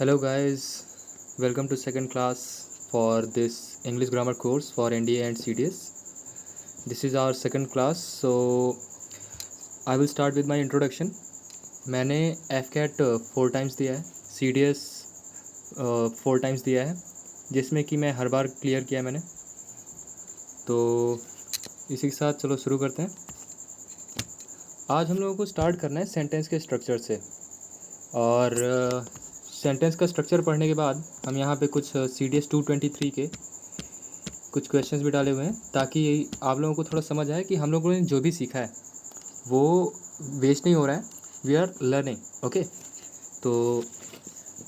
Hello guys, welcome to second class for this English grammar course for NDA and CDS. This is our second class, so I will start with my introduction. मैंने FCAT 4 times दिया है, CDS 4 times दिया है, जिसमें कि मैं हर बार clear किया मैंने। तो इसी के साथ चलो शुरू करते हैं। आज हम लोगों को स्टार्ट करना है सेंटेंस के स्ट्रक्चर से, और सेंटेंस का स्ट्रक्चर पढ़ने के बाद हम यहाँ पे कुछ CDS 223 के कुछ क्वेश्चंस भी डाले हुए हैं, ताकि आप लोगों को थोड़ा समझ आए कि हम लोगों ने जो भी सीखा है वो वेस्ट नहीं हो रहा है, वी आर लर्निंग। ओके, तो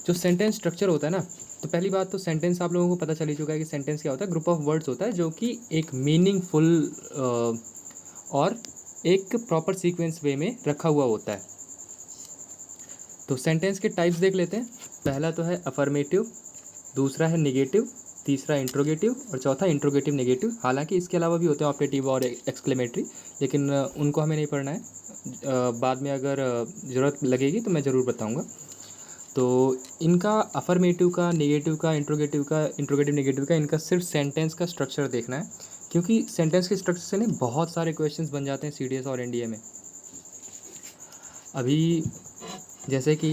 जो सेंटेंस स्ट्रक्चर होता है ना, तो पहली बात तो सेंटेंस आप लोगों को पता चल ही चुका है कि सेंटेंस क्या होता है। ग्रुप ऑफ वर्ड्स होता है जो कि एक मीनिंगफुल और एक प्रॉपर सीक्वेंस वे में रखा हुआ होता है। तो सेंटेंस के टाइप्स देख लेते हैं। पहला तो है अफर्मेटिव, दूसरा है नेगेटिव, तीसरा इंट्रोगेटिव और चौथा इंट्रोगेटिव नेगेटिव। हालांकि इसके अलावा भी होते हैं ऑपरेटिव और एक्सक्लेमेटरी, लेकिन उनको हमें नहीं पढ़ना है। बाद में अगर ज़रूरत लगेगी तो मैं ज़रूर बताऊंगा। तो इनका अफर्मेटिव का, नेगेटिव का, इंट्रोगेटिव नेगेटिव का, इनका सिर्फ सेंटेंस का स्ट्रक्चर देखना है, क्योंकि सेंटेंस के स्ट्रक्चर से नहीं बहुत सारे क्वेश्चंस बन जाते हैं CDS और NDA में। अभी जैसे कि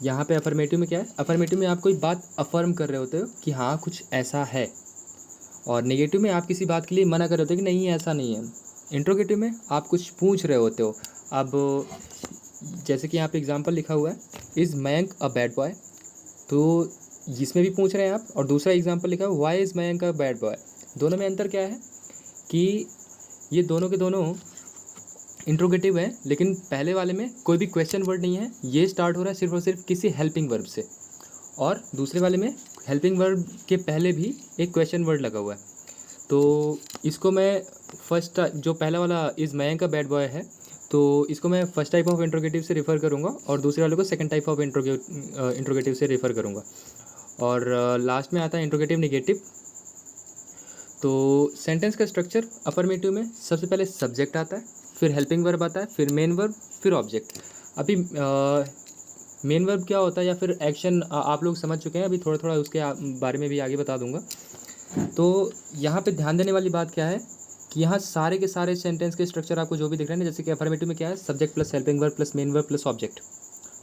यहाँ पे अफर्मेटिव में क्या है, अफर्मेटिव में आप कोई बात अफर्म कर रहे होते हो कि हाँ कुछ ऐसा है, और नेगेटिव में आप किसी बात के लिए मना कर रहे होते हो कि नहीं ऐसा नहीं है। इंट्रोगेटिव में आप कुछ पूछ रहे होते हो। अब जैसे कि यहाँ पे एग्जांपल लिखा हुआ है, is Mayank a bad boy, तो इसमें भी पूछ रहे हैं आप, और दूसरा एग्जांपल लिखा है why is Mayank a bad boy. दोनों में अंतर क्या है कि ये दोनों के दोनों इंट्रोगेटिव है, लेकिन पहले वाले में कोई भी क्वेश्चन वर्ड नहीं है, ये स्टार्ट हो रहा है सिर्फ और सिर्फ किसी हेल्पिंग वर्ब से, और दूसरे वाले में हेल्पिंग वर्ब के पहले भी एक क्वेश्चन वर्ड लगा हुआ है। तो इसको मैं फर्स्ट, जो पहला वाला इज़ मयंक का बैड बॉय है, तो इसको मैं फर्स्ट टाइप ऑफ इंट्रोगेटिव से रेफ़र करूँगा, और दूसरे वाले को सेकंड टाइप ऑफ इंट्रोगेटिव से रेफ़र करूँगा। और लास्ट में आता है इंट्रोगेटिव नेगेटिव। तो सेंटेंस का स्ट्रक्चर अफर्मेटिव में सबसे पहले सब्जेक्ट आता है, फिर हेल्पिंग वर्ब आता है, फिर मेन वर्ब, फिर ऑब्जेक्ट। अभी मेन वर्ब क्या होता है या फिर एक्शन आप लोग समझ चुके हैं, अभी थोड़ा थोड़ा उसके बारे में भी आगे बता दूंगा। तो यहाँ पे ध्यान देने वाली बात क्या है कि यहाँ सारे के सारे सेंटेंस के स्ट्रक्चर आपको जो भी दिख रहे हैं, जैसे कि अफर्मेटिव में क्या है, subject plus helping verb plus main verb plus object.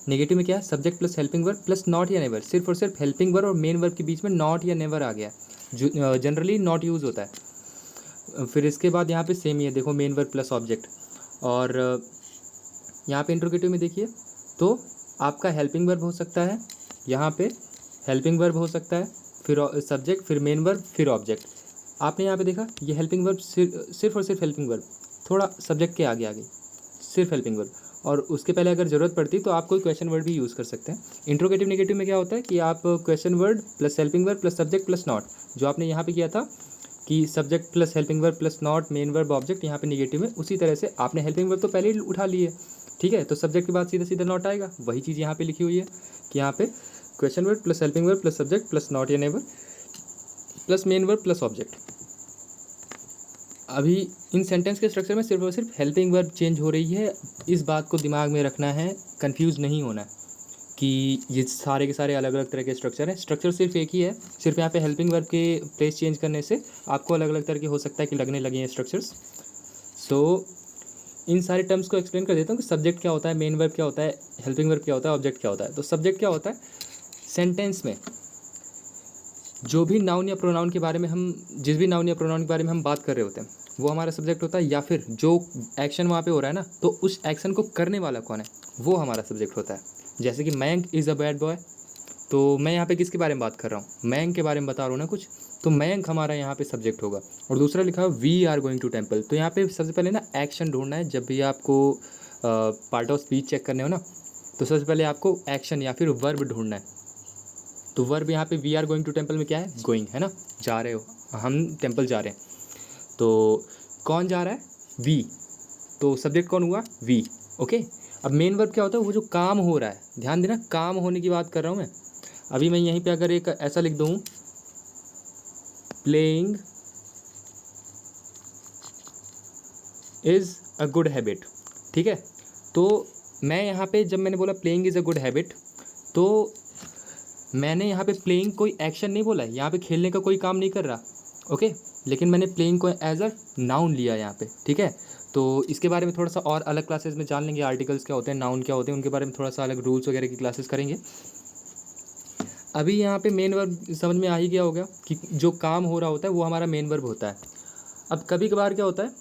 Negative में क्या है, subject plus helping verb plus not या नेवर, सिर्फ और सिर्फ हेल्पिंग वर्ब और मेन वर्ब के बीच में नॉट या नेवर आ गया, जो जनरली नॉट यूज़ होता है। फिर इसके बाद यहाँ पे सेम ही है, देखो मेन वर्ब प्लस ऑब्जेक्ट। और यहाँ पे इंट्रोगेटिव में देखिए, तो आपका हेल्पिंग वर्ब हो सकता है, यहाँ पे हेल्पिंग वर्ब हो सकता है, फिर सब्जेक्ट, फिर मेन वर्ब, फिर ऑब्जेक्ट। आपने यहाँ पे देखा ये हेल्पिंग वर्ब सिर्फ और सिर्फ हेल्पिंग वर्ब, थोड़ा सब्जेक्ट के आगे आ गई, सिर्फ हेल्पिंग वर्ब, और उसके पहले अगर ज़रूरत पड़ती तो आप कोई क्वेश्चन वर्ड भी यूज़ कर सकते हैं। इंट्रोगेटिव नेगेटिव में क्या होता है कि आप question word plus helping verb plus subject plus not, जो आपने यहाँ पे किया था कि subject plus helping verb plus not main verb object, यहाँ पे नेगेटिव में उसी तरह से आपने हेल्पिंग वर्ब तो पहले ही उठा ली है, ठीक है, तो सब्जेक्ट के बाद सीधा सीधा नॉट आएगा। वही चीज़ यहाँ पे लिखी हुई है कि यहाँ पे question word plus helping verb plus subject plus not या never plus main verb plus object. अभी इन सेंटेंस के स्ट्रक्चर में सिर्फ और सिर्फ हेल्पिंग वर्ब चेंज हो रही है, इस बात को दिमाग में रखना है, कंफ्यूज नहीं होना है कि ये सारे के सारे अलग अलग तरह के स्ट्रक्चर हैं। स्ट्रक्चर सिर्फ एक ही है, सिर्फ यहाँ पे हेल्पिंग वर्ब के प्लेस चेंज करने से आपको अलग अलग तरह के हो सकता है कि लगने लगे हैं स्ट्रक्चर्स। सो इन सारे टर्म्स को एक्सप्लेन कर देता हूँ कि सब्जेक्ट क्या होता है, मेन वर्ब क्या होता है, हेल्पिंग वर्ब क्या होता है, ऑब्जेक्ट क्या होता है। तो सब्जेक्ट क्या होता है, सेंटेंस में जो भी नाउन या प्रोनाउन के बारे में हम, जिस भी नाउन या प्रोनाउन के बारे में हम बात कर रहे होते हैं, वो हमारा सब्जेक्ट होता है, या फिर जो एक्शन वहाँ पे हो रहा है ना, तो उस एक्शन को करने वाला कौन है, वो हमारा सब्जेक्ट होता है। जैसे कि Mayank is a bad boy, तो मैं यहाँ पे किसके बारे में बात कर रहा हूँ, मयंक के बारे में बता रहा हूँ ना कुछ, तो मयंक हमारा यहाँ पे सब्जेक्ट होगा। और दूसरा लिखा है we are going to temple, तो यहाँ पे सबसे पहले ना एक्शन ढूंढना है। जब भी आपको पार्ट ऑफ स्पीच चेक करने हो ना, तो सबसे पहले आपको एक्शन या फिर वर्ब ढूंढना है। तो वर्ब यहाँ पे we are going to temple में क्या है, गोइंग है ना, जा रहे हो, हम टेम्पल जा रहे हैं। तो कौन जा रहा है, वी, तो सब्जेक्ट कौन हुआ, वी। ओके, अब मेन वर्ब क्या होता है, वो जो काम हो रहा है, ध्यान देना काम होने की बात कर रहा हूँ मैं। अभी मैं यहीं पे अगर एक ऐसा लिख दूँ, playing is a good habit, ठीक है, तो मैं यहाँ पे जब मैंने बोला playing is a good habit, तो मैंने यहाँ पे प्लेइंग कोई एक्शन नहीं बोला है, यहाँ पे खेलने का कोई काम नहीं कर रहा, ओके, लेकिन मैंने प्लेइंग को एज अ नाउन लिया यहाँ पे, ठीक है। तो इसके बारे में थोड़ा सा और अलग क्लासेस में जान लेंगे, आर्टिकल्स क्या होते हैं, नाउन क्या होते हैं, उनके बारे में थोड़ा सा अलग रूल्स वगैरह की क्लासेस करेंगे। अभी यहाँ पे मेन वर्ब समझ में आ ही गया होगा कि जो काम हो रहा होता है वो हमारा मेन वर्ब होता है। अब कभी कभार क्या होता है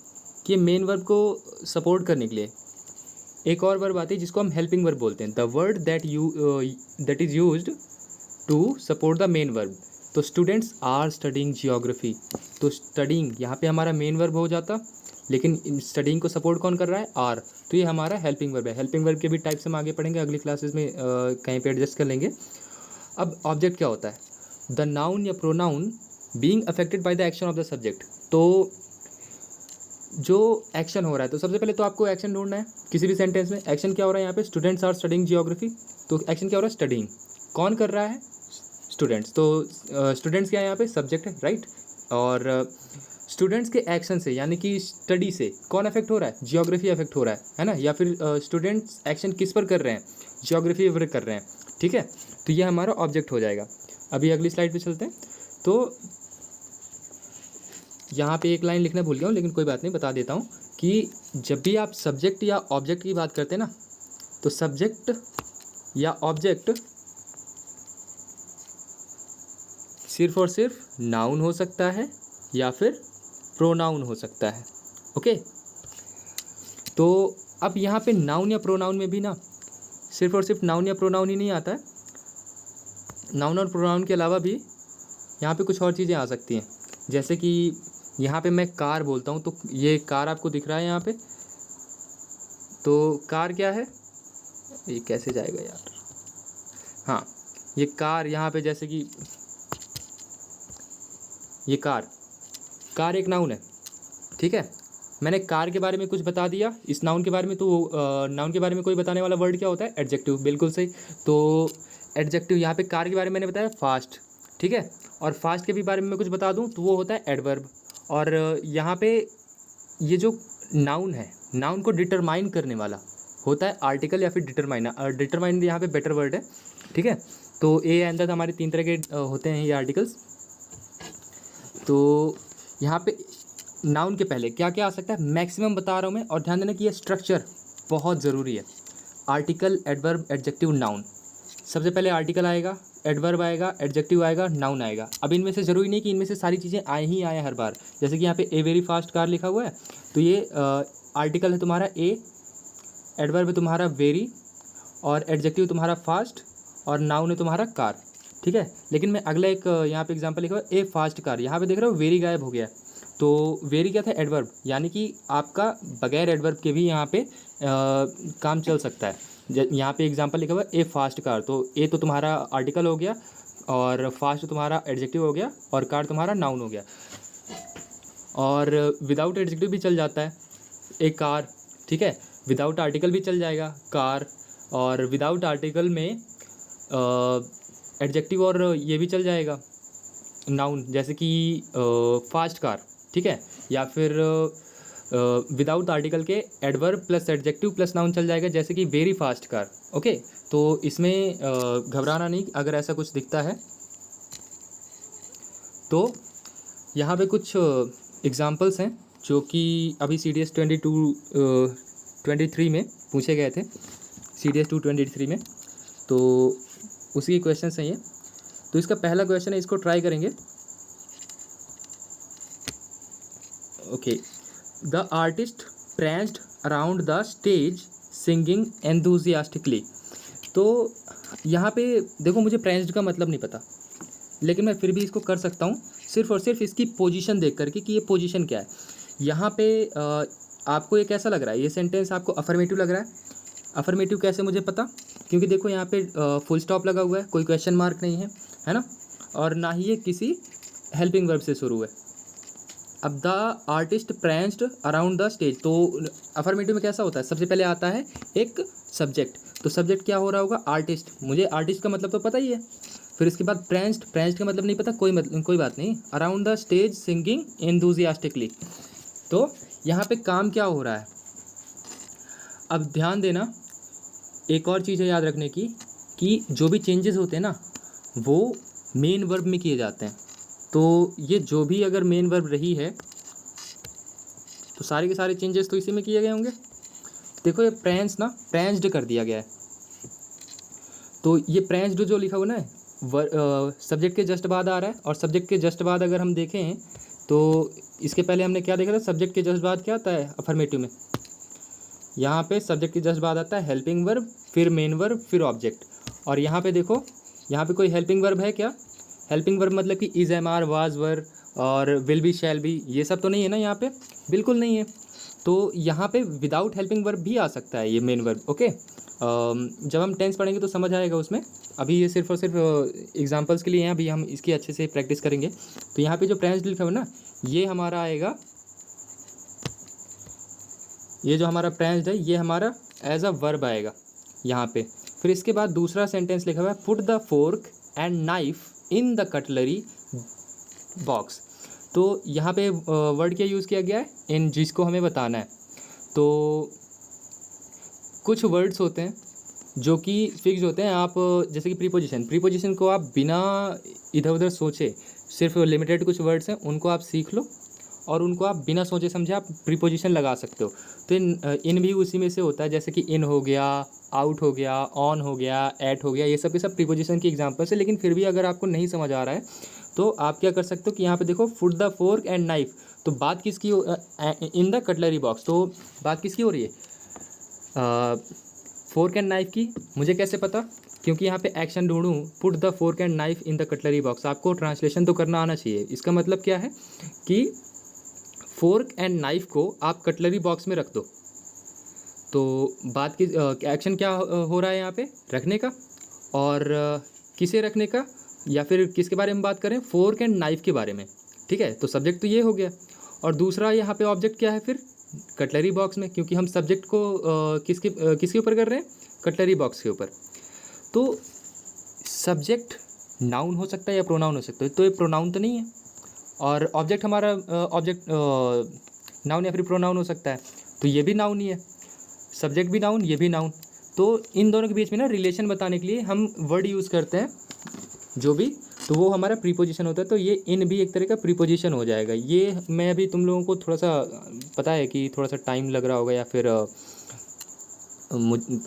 कि मेन वर्ब को सपोर्ट करने के लिए एक और वर्ब आती है जिसको हम हेल्पिंग वर्ब बोलते हैं, the word that is used to support the main verb. तो स्टूडेंट्स आर स्टडिंग जियोग्राफी, तो स्टडिंग यहाँ पे हमारा मेन वर्ब हो जाता, लेकिन स्टडिंग को सपोर्ट कौन कर रहा है, आर, तो ये हमारा हेल्पिंग वर्ब है। हेल्पिंग वर्ब के भी टाइप्स हम आगे पढ़ेंगे, अगली क्लासेस में कहीं पे एडजस्ट कर लेंगे। अब ऑब्जेक्ट क्या होता है, द नाउन या pronoun being affected by the action of the subject. तो जो एक्शन हो रहा है, तो सबसे पहले तो आपको एक्शन ढूंढना है किसी भी सेंटेंस में। एक्शन क्या हो रहा है यहाँ पे, स्टूडेंट्स आर स्टडिंग जियोग्राफी, तो एक्शन क्या हो रहा है, स्टडिंग। कौन कर रहा है, स्टूडेंट्स, तो स्टूडेंट्स क्या है यहाँ पे, सब्जेक्ट है, राइट। और स्टूडेंट्स के एक्शन से यानी कि स्टडी से कौन अफेक्ट हो रहा है, जियोग्राफी अफेक्ट हो रहा है ना, या फिर स्टूडेंट्स एक्शन किस पर कर रहे हैं, जियोग्राफी पर कर रहे हैं, ठीक है। तो ये हमारा ऑब्जेक्ट हो जाएगा। अभी अगली स्लाइड पे चलते हैं। तो यहाँ पे एक लाइन लिखना भूल गया हूँ, लेकिन कोई बात नहीं, बता देता हूँ कि जब भी आप सब्जेक्ट या ऑब्जेक्ट की बात करते हैं ना, तो सब्जेक्ट या ऑब्जेक्ट सिर्फ और सिर्फ नाउन हो सकता है या फिर प्रोनाउन हो सकता है, ओके। तो अब यहाँ पे नाउन या प्रोनाउन में भी ना सिर्फ और सिर्फ नाउन या प्रोनाउन ही नहीं आता है, नाउन और प्रोनाउन के अलावा भी यहाँ पे कुछ और चीज़ें आ सकती हैं। जैसे कि यहाँ पे मैं कार बोलता हूँ, तो ये कार आपको दिख रहा है यहाँ पे, तो कार क्या है, ये कैसे जाएगा यार, हाँ, ये कार यहाँ पे, जैसे कि ये कार एक नाउन है, ठीक है। मैंने कार के बारे में कुछ बता दिया, इस नाउन के बारे में, तो नाउन के बारे में कोई बताने वाला वर्ड क्या होता है, एडजेक्टिव, बिल्कुल सही। तो एडजेक्टिव यहाँ पे कार के बारे में मैंने बताया फास्ट, ठीक है। और फास्ट के भी बारे में मैं कुछ बता दूँ तो वो होता है एडवर्ब। और यहाँ पे ये जो नाउन है, नाउन को डिटरमाइन करने वाला होता है आर्टिकल या फिर डिटरमाइनर। डिटरमाइन यहाँ पे बेटर वर्ड है, ठीक है। तो ए अंदर हमारे 3 तरह के होते हैं ये आर्टिकल्स। तो यहाँ पे नाउन के पहले क्या क्या आ सकता है, मैक्सिमम बता रहा हूँ मैं, और ध्यान देना कि ये स्ट्रक्चर बहुत ज़रूरी है। Article, adverb, adjective, noun. सबसे पहले आर्टिकल आएगा, एडवर्ब आएगा, एडजेक्टिव आएगा, नाउन आएगा। अब इनमें से ज़रूरी नहीं कि इनमें से सारी चीज़ें आए ही आए हर बार। जैसे कि यहाँ पे ए वेरी फास्ट कार लिखा हुआ है, तो ये आर्टिकल है तुम्हारा ए, एडवर्ब है तुम्हारा वेरी, और एडजेक्टिव तुम्हारा फास्ट, और नाउन है तुम्हारा कार, ठीक है। लेकिन मैं अगला एक यहाँ पे एग्जांपल लिखा हुआ है, ए फास्ट कार, यहाँ पे देख रहे हो वेरी गायब हो गया। तो वेरी क्या था, एडवर्ब, यानी कि आपका बगैर एडवर्ब के भी यहाँ पे काम चल सकता है। यहाँ पे एग्जांपल लिखा हुआ है ए फास्ट कार, तो ए तो तुम्हारा आर्टिकल हो गया, और फास्ट तुम्हारा एडजेक्टिव हो गया, और कार तुम्हारा नाउन हो गया। और विदाउट एडजेक्टिव भी चल जाता है ए कार, ठीक है। विदाउट आर्टिकल भी चल जाएगा कार, और विदाउट आर्टिकल में एडजेक्टिव और ये भी चल जाएगा नाउन, जैसे कि फास्ट कार, ठीक है। या फिर विदाउट आर्टिकल के adverb plus adjective plus noun चल जाएगा, जैसे कि वेरी फास्ट कार, ओके। तो इसमें घबराना नहीं अगर ऐसा कुछ दिखता है। तो यहाँ पे कुछ एग्जांपल्स हैं जो कि अभी CDS 23 में पूछे गए थे, CDS 223 में, तो उसी क्वेश्चन हैं ये। तो इसका पहला क्वेश्चन है, इसको ट्राई करेंगे, okay. The artist pranced around the stage singing enthusiastically। तो यहाँ पे देखो, मुझे pranced का मतलब नहीं पता, लेकिन मैं फिर भी इसको कर सकता हूँ सिर्फ और सिर्फ इसकी पोजीशन देख करके कि ये पोजीशन क्या है। यहाँ पे आपको ये कैसा लग रहा है, ये सेंटेंस आपको अफर्मेटिव लग रहा है। अफर्मेटिव कैसे मुझे पता, क्योंकि देखो यहाँ पे फुल स्टॉप लगा हुआ है, कोई क्वेश्चन मार्क नहीं है ना, और ना ही ये किसी हेल्पिंग वर्ब से शुरू है। अब the artist pranced around the stage, तो अफर्मेटिव में कैसा होता है, सबसे पहले आता है एक सब्जेक्ट, तो सब्जेक्ट क्या हो रहा होगा, आर्टिस्ट। मुझे आर्टिस्ट का मतलब तो पता ही है। फिर इसके बाद pranced का मतलब नहीं पता, कोई बात नहीं। Around the stage singing enthusiastically, तो यहाँ पे काम क्या हो रहा है। अब ध्यान देना, एक और चीज़ है याद रखने की, कि जो भी चेंजेस होते हैं ना, वो मेन वर्ब में किए जाते हैं। तो ये जो भी अगर मेन वर्ब रही है तो सारे के सारे चेंजेस तो इसी में किए गए होंगे। देखो ये प्रेंस ना प्रेंस्ड कर दिया गया है, तो ये प्रेंस्ड जो लिखा हुआ ना सब्जेक्ट के जस्ट बाद आ रहा है, और सब्जेक्ट के जस्ट बाद अगर हम देखें तो इसके पहले हमने क्या देखा था, सब्जेक्ट के जस्ट बाद क्या आता है अफर्मेटिव में, यहाँ पे सब्जेक्ट के जस्ट बाद आता है हेल्पिंग वर्ब, फिर मेन वर्ब, फिर ऑब्जेक्ट। और यहाँ पे देखो, यहाँ पे कोई हेल्पिंग वर्ब है क्या? हेल्पिंग वर्ब मतलब कि इज, एम, आर, वाज, वर और विल बी, शैल बी, ये सब तो नहीं है ना यहाँ पे, बिल्कुल नहीं है। तो यहाँ पे विदाउट हेल्पिंग वर्ब भी आ सकता है ये मेन वर्ब। ओके, जब हम टेंस पढ़ेंगे तो समझ आएगा उसमें, अभी ये सिर्फ और सिर्फ एग्जांपल्स के लिए हैं, अभी हम इसकी अच्छे से प्रैक्टिस करेंगे। तो यहाँ पे जो प्रेजेंट लिखा हुआ ना, ये हमारा आएगा, ये जो हमारा प्रेजेंट है ये हमारा एज अ वर्ब आएगा यहाँ पे। फिर इसके बाद दूसरा सेंटेंस लिखा हुआ है, put the fork and knife in the cutlery box. तो यहाँ पे वर्ड क्या यूज़ किया गया है, इन, जिसको हमें बताना है। तो कुछ वर्ड्स होते हैं जो कि फिक्स होते हैं, आप जैसे कि प्रीपोजिशन को आप बिना इधर उधर सोचे, सिर्फ लिमिटेड कुछ वर्ड्स हैं उनको आप सीख लो और उनको आप बिना सोचे समझे आप प्रीपोजिशन लगा सकते हो। तो इन भी उसी में से होता है, जैसे कि इन हो गया, आउट हो गया, ऑन हो गया, एट हो गया, ये सब के सब प्रीपोजिशन की एग्जांपल्स है। लेकिन फिर भी अगर आपको नहीं समझ आ रहा है तो आप क्या कर सकते हो कि यहाँ पे देखो, foot the fork and knife, तो बात किसकी इन द कटलरी बॉक्स, तो बात किसकी हो रही है, फोर्क एंड नाइफ की। मुझे कैसे पता? क्योंकि यहाँ पे एक्शन ढूंढूँ, put the fork and knife in the cutlery box, आपको ट्रांसलेशन तो करना आना चाहिए। इसका मतलब क्या है कि फोर्क एंड नाइफ को आप कटलरी बॉक्स में रख दो। तो बात की एक्शन क्या हो रहा है यहाँ पे, रखने का, और किसे रखने का, या फिर किसके बारे में बात करें, फोर्क एंड नाइफ के बारे में। ठीक है, तो सब्जेक्ट तो ये हो गया, और दूसरा यहाँ पे ऑब्जेक्ट क्या है फिर, कटलरी बॉक्स में, क्योंकि हम सब्जेक्ट को किसके ऊपर कर रहे हैं, कटलरी बॉक्स के ऊपर। तो सब्जेक्ट नाउन हो सकता है या प्रोनाउन हो सकता है, तो ये प्रोनाउन तो नहीं है, और ऑब्जेक्ट हमारा ऑब्जेक्ट नाउन या फिर प्रोनाउन हो सकता है, तो ये भी नाउन ही है, सब्जेक्ट भी नाउन, ये भी नाउन। तो इन दोनों के बीच में ना रिलेशन बताने के लिए हम वर्ड यूज़ करते हैं जो भी, तो वो हमारा प्रीपोजिशन होता है। तो ये इन भी एक तरह का प्रीपोजिशन हो जाएगा। ये मैं अभी तुम लोगों को थोड़ा सा पता है कि थोड़ा सा टाइम लग रहा होगा, या फिर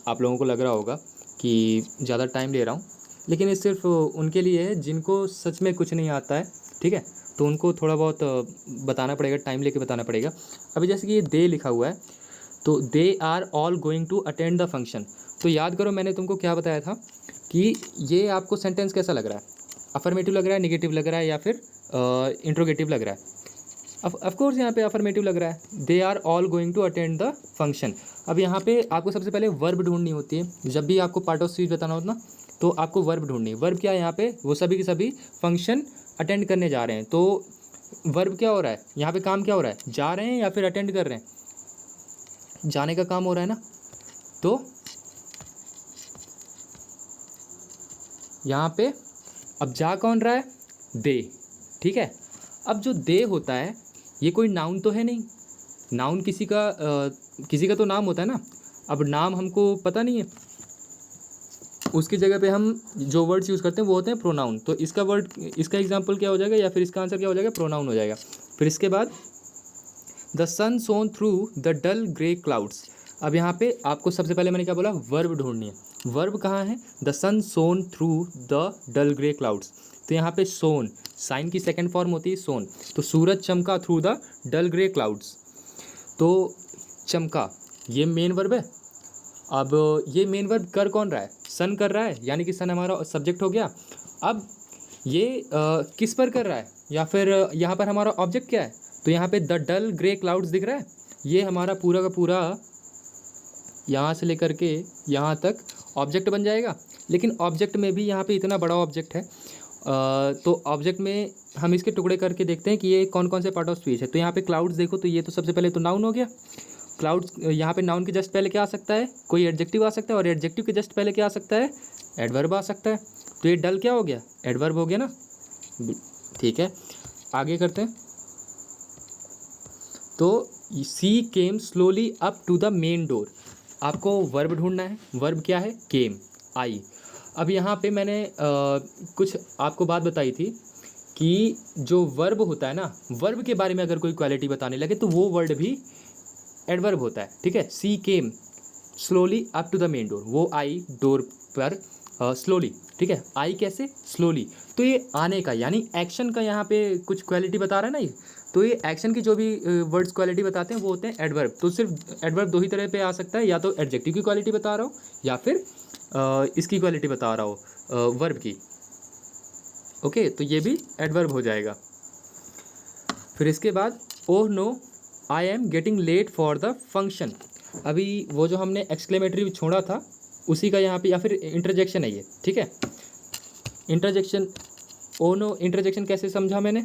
आप लोगों को लग रहा होगा कि ज़्यादा टाइम ले रहा हूँ, लेकिन ये सिर्फ उनके लिए है जिनको सच में कुछ नहीं आता है। ठीक है, तो उनको थोड़ा बहुत बताना पड़ेगा, टाइम लेके बताना पड़ेगा। अभी जैसे कि ये दे लिखा हुआ है, तो they are all going to attend the function. तो याद करो मैंने तुमको क्या बताया था कि ये आपको सेंटेंस कैसा लग रहा है, अफर्मेटिव लग रहा है, नेगेटिव लग रहा है, या फिर इंट्रोगेटिव लग रहा है। ऑफ कोर्स यहाँ पे अफर्मेटिव लग रहा है, they are all going to attend the function. अब यहाँ पे आपको सबसे पहले वर्ब ढूंढनी होती है, जब भी आपको पार्ट ऑफ स्पीच बताना होता ना, तो आपको वर्ब ढूंढनी है। वर्ब क्या है यहाँ पे, वो सभी के सभी फंक्शन अटेंड करने जा रहे हैं। तो वर्ब क्या हो रहा है यहाँ पे, काम क्या हो रहा है, जा रहे हैं या फिर अटेंड कर रहे हैं, जाने का काम हो रहा है ना। तो यहाँ पे अब जा कौन रहा है, दे। ठीक है, अब जो दे होता है ये कोई नाउन तो है नहीं, नाउन किसी का तो नाम होता है ना। अब नाम हमको पता नहीं है, उसकी जगह पे हम जो वर्ड्स यूज़ करते हैं वो होते हैं प्रोनाउन। तो इसका एग्जांपल क्या हो जाएगा, या फिर इसका आंसर क्या हो जाएगा, प्रोनाउन हो जाएगा। फिर इसके बाद the sun shone through the dull grey clouds. अब यहाँ पे आपको सबसे पहले मैंने क्या बोला, वर्ब ढूंढनी है। वर्ब कहाँ है, the sun shone through the dull grey clouds. तो यहाँ पे सोन, साइन की सेकंड फॉर्म होती है सोन, तो सूरज चमका through the dull grey clouds. तो चमका ये मेन वर्ब है। अब ये मेन वर्ब कर कौन रहा है, सन कर रहा है, यानी कि सन हमारा सब्जेक्ट हो गया। अब ये किस पर कर रहा है, या फिर यहाँ पर हमारा ऑब्जेक्ट क्या है, तो यहाँ पे द डल ग्रे क्लाउड्स दिख रहा है, ये हमारा पूरा का पूरा यहाँ से लेकर के यहाँ तक ऑब्जेक्ट बन जाएगा। लेकिन ऑब्जेक्ट में भी यहाँ पे इतना बड़ा ऑब्जेक्ट है, तो ऑब्जेक्ट में हम इसके टुकड़े करके देखते हैं कि ये कौन कौन से पार्ट ऑफ स्पीच है। तो यहाँ पे क्लाउड्स देखो, तो ये तो सबसे पहले तो नाउन हो गया। क्लाउड्स यहाँ पे नाउन के जस्ट पहले क्या आ सकता है, कोई एडजेक्टिव आ सकता है, और एडजेक्टिव के जस्ट पहले क्या आ सकता है, एडवर्ब आ सकता है। तो ये डल क्या हो गया, एडवर्ब हो गया ना। ठीक है, आगे करते हैं। तो she came slowly up to the main door. आपको वर्ब ढूंढना है, वर्ब क्या है, केम, आई। अब यहाँ पे मैंने कुछ आपको बात बताई थी कि जो वर्ब होता है ना, वर्ब के बारे में अगर कोई क्वालिटी बताने लगे तो वो वर्ड भी एडवर्ब होता है, ठीक है। She came slowly up to the main door, वो आई डोर पर स्लोली, ठीक है। आई कैसे, स्लोली, तो ये आने का यानी एक्शन का यहाँ पे कुछ क्वालिटी बता रहा है ना ये, तो ये एक्शन की जो भी वर्ड्स क्वालिटी बताते हैं वो होते हैं एडवर्ब। तो सिर्फ एडवर्ब दो ही तरह पे आ सकता है, या तो एडजेक्टिव की क्वालिटी बता रहा हो या फिर इसकी क्वालिटी बता रहा हो वर्ब की। ओके, तो ये भी एडवर्ब हो जाएगा। फिर इसके बाद oh no I am getting late for the function, अभी वो जो हमने एक्सक्लेमेटरी छोड़ा था उसी का यहाँ पे, या फिर इंटरजेक्शन है ये, ठीक है। इंटरजेक्शन, ओ नो, इंटरजेक्शन कैसे समझा मैंने,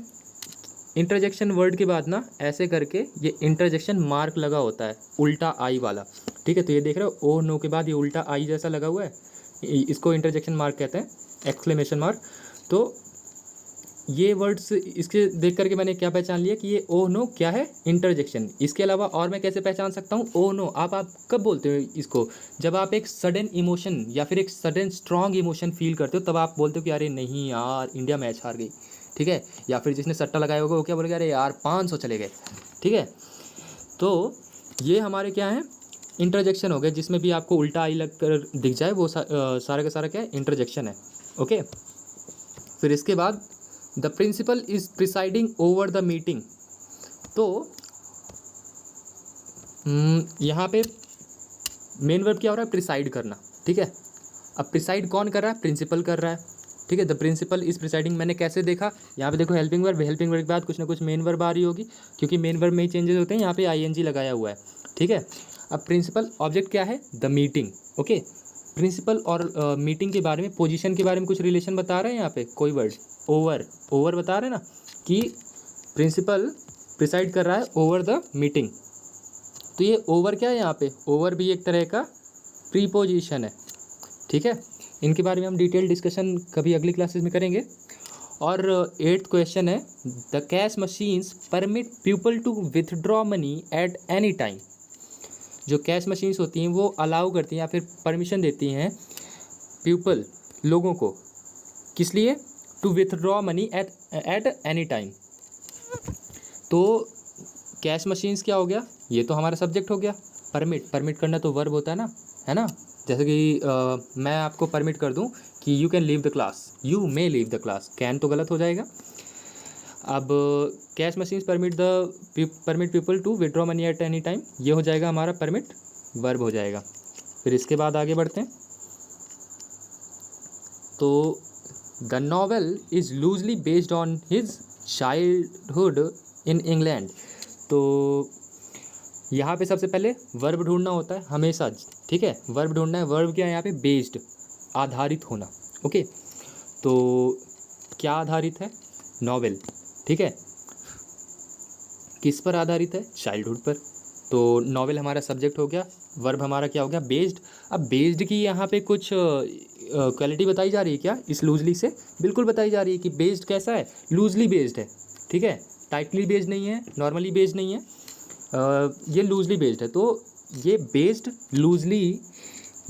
इंटरजेक्शन वर्ड के बाद ना ऐसे करके ये इंटरजेक्शन मार्क लगा होता है, उल्टा आई वाला, ठीक है। तो ये देख रहे हो, ओ नो के बाद ये उल्टा आई जैसा लगा हुआ है, इसको इंटरजेक्शन मार्क कहते हैं, एक्सक्लेमेशन मार्क। तो ये वर्ड्स इसके देख करके मैंने क्या पहचान लिया कि ये ओह नो क्या है, इंटरजेक्शन। इसके अलावा और मैं कैसे पहचान सकता हूँ ओह नो, आप कब बोलते हो इसको, जब आप एक सडन इमोशन या फिर एक सडन स्ट्रॉन्ग इमोशन फील करते हो, तब आप बोलते हो कि अरे नहीं यार इंडिया मैच हार गई, ठीक है। या फिर जिसने सट्टा लगाया होगा वो क्या बोलेगा, अरे यार 500 चले गए, ठीक है। तो ये हमारे क्या है, इंटरजेक्शन हो गए, जिसमें भी आपको उल्टा आई लग कर दिख जाए वो सारा का सारा क्या है, इंटरजेक्शन है। ओके, फिर इसके बाद the principal is presiding over the meeting, तो यहाँ पे मेन वर्ब क्या हो रहा है, प्रिसाइड करना, ठीक है। अब प्रिसाइड कौन कर रहा है, प्रिंसिपल कर रहा है, ठीक है। द प्रिंसिपल इज प्रिसाइडिंग मैंने कैसे देखा, यहाँ पे देखो हेल्पिंग वर्ब, हेल्पिंग वर्ब के बाद कुछ ना कुछ मेन वर्ब आ रही होगी, क्योंकि मेन वर्ब में ही चेंजेस होते हैं, यहाँ पे आईएनजी लगाया हुआ है, ठीक है। अब प्रिंसिपल ऑब्जेक्ट क्या है, द मीटिंग, ओके। प्रिंसिपल और मीटिंग के बारे में, पोजीशन के बारे में कुछ रिलेशन बता रहे हैं यहाँ पे कोई वर्ड, ओवर, ओवर बता रहे हैं ना कि प्रिंसिपल प्रिसाइड कर रहा है ओवर द मीटिंग। तो ये ओवर क्या है यहाँ पे, ओवर भी एक तरह का प्रीपोजिशन है, ठीक है। इनके बारे में हम डिटेल डिस्कशन कभी अगली क्लासेस में करेंगे। और 8th क्वेश्चन है, the cash machines permit people to withdraw money at any time, जो कैश मशीन्स होती हैं वो अलाउ करती हैं या फिर परमिशन देती हैं पीपल, लोगों को, किस लिए, to withdraw money at any time. तो कैश मशीन्स क्या हो गया, ये तो हमारा सब्जेक्ट हो गया। परमिट, परमिट करना तो वर्ब होता है ना। जैसे कि मैं आपको परमिट कर दूं कि you can leave the class, you may leave the class, can तो गलत हो जाएगा। अब cash machines permit people to withdraw money at any time, ये हो जाएगा हमारा परमिट, वर्ब हो जाएगा। फिर इसके बाद आगे बढ़ते हैं, तो the novel is loosely based on his childhood in England, तो यहाँ पे सबसे पहले वर्ब ढूंढना होता है हमेशा, ठीक है। वर्ब ढूंढना है, वर्ब क्या है यहाँ पे, बेस्ड, आधारित होना, ओके। तो क्या आधारित है, नॉवेल, ठीक है। किस पर आधारित है, चाइल्डहुड पर, तो नॉवेल हमारा सब्जेक्ट हो गया, वर्ब हमारा क्या हो गया, बेस्ड। अब बेस्ड की यहाँ पे कुछ क्वालिटी बताई जा रही है क्या, इस लूजली से, बिल्कुल बताई जा रही है कि बेस्ड कैसा है, लूजली बेस्ड है, ठीक है। टाइटली बेस्ड नहीं है, नॉर्मली बेस्ड नहीं है, ये लूजली बेस्ड है। तो ये बेस्ड, लूजली,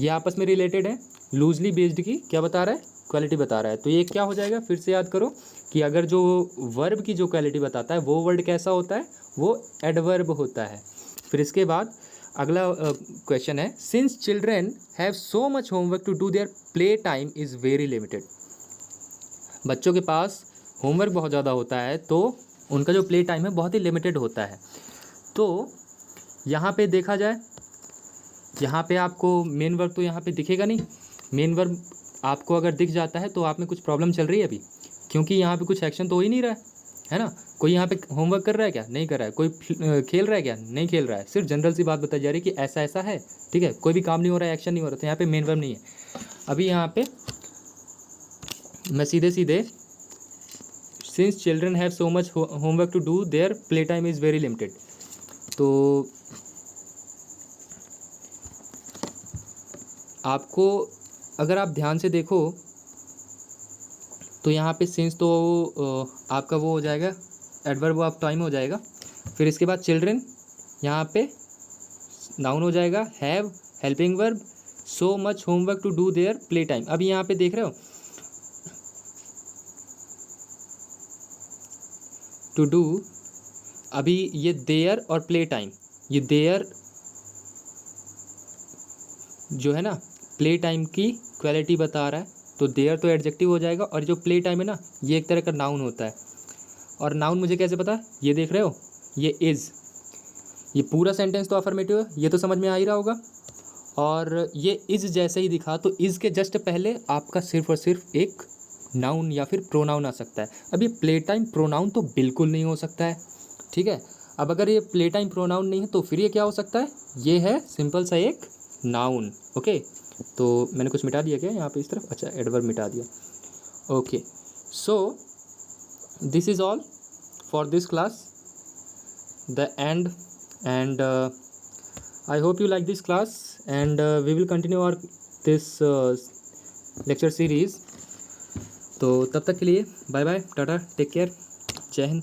ये आपस में रिलेटेड है। लूजली बेस्ड की क्या बता रहा है, क्वालिटी बता रहा है। तो ये क्या हो जाएगा, फिर से याद करो कि अगर जो वर्ब की जो क्वालिटी बताता है वो वर्ड कैसा होता है, वो एडवर्ब होता है। फिर इसके बाद अगला क्वेश्चन है, since children have so much homework to do their play time is very limited, बच्चों के पास होमवर्क बहुत ज़्यादा होता है तो उनका जो प्ले टाइम है बहुत ही लिमिटेड होता है। तो यहाँ पे देखा जाए, यहाँ पे आपको मेन वर्ब तो यहाँ पे दिखेगा नहीं, मेन वर्ब आपको अगर दिख जाता है तो आप में कुछ प्रॉब्लम चल रही है अभी, क्योंकि यहाँ पे कुछ एक्शन तो हो ही नहीं रहा है ना। कोई यहाँ पे होमवर्क कर रहा है क्या, नहीं कर रहा है। कोई खेल रहा है क्या, नहीं खेल रहा है। सिर्फ जनरल सी बात बताई जा रही है कि ऐसा ऐसा है, ठीक है। कोई भी काम नहीं हो रहा है, एक्शन नहीं हो रहा, तो यहाँ पे मेन वर्ब नहीं है। अभी यहाँ पे मैं सीधे सीधे, since children have so much homework to do their play time is very limited, तो आपको अगर आप ध्यान से देखो तो यहाँ पे सिंस तो आपका वो हो जाएगा, एडवर्ब ऑफ टाइम हो जाएगा। फिर इसके बाद चिल्ड्रन यहाँ पे नाउन हो जाएगा, have helping verb, so much homework to do their play time. अभी यहाँ पे देख रहे हो टू डू, अभी ये देयर और प्ले टाइम, ये देयर जो है ना प्ले टाइम की क्वालिटी बता रहा है, तो देयर तो एडजेक्टिव हो जाएगा, और जो प्ले टाइम है ना ये एक तरह का नाउन होता है। और नाउन मुझे कैसे पता है, ये देख रहे हो ये इज़, ये पूरा सेंटेंस तो अफर्मेटिव है, ये तो समझ में आ ही रहा होगा। और ये इज़ जैसे ही दिखा तो इज़ के जस्ट पहले आपका सिर्फ और सिर्फ एक नाउन या फिर प्रोनाउन आ सकता है। अब ये प्ले टाइम प्रोनाउन तो बिल्कुल नहीं हो सकता है, ठीक है। अब अगर ये प्ले टाइम प्रोनाउन नहीं है तो फिर ये क्या हो सकता है, ये है सिंपल सा एक नाउन। ओके, तो मैंने कुछ मिटा दिया क्या यहाँ पे इस तरफ, अच्छा एडवर्ब मिटा दिया। Okay, so this is all for this class, the end, and I hope you like this class, and we will continue our this lecture series. तो तब तक के लिए बाय बाय, टाटा, टेक केयर, जय हिंद।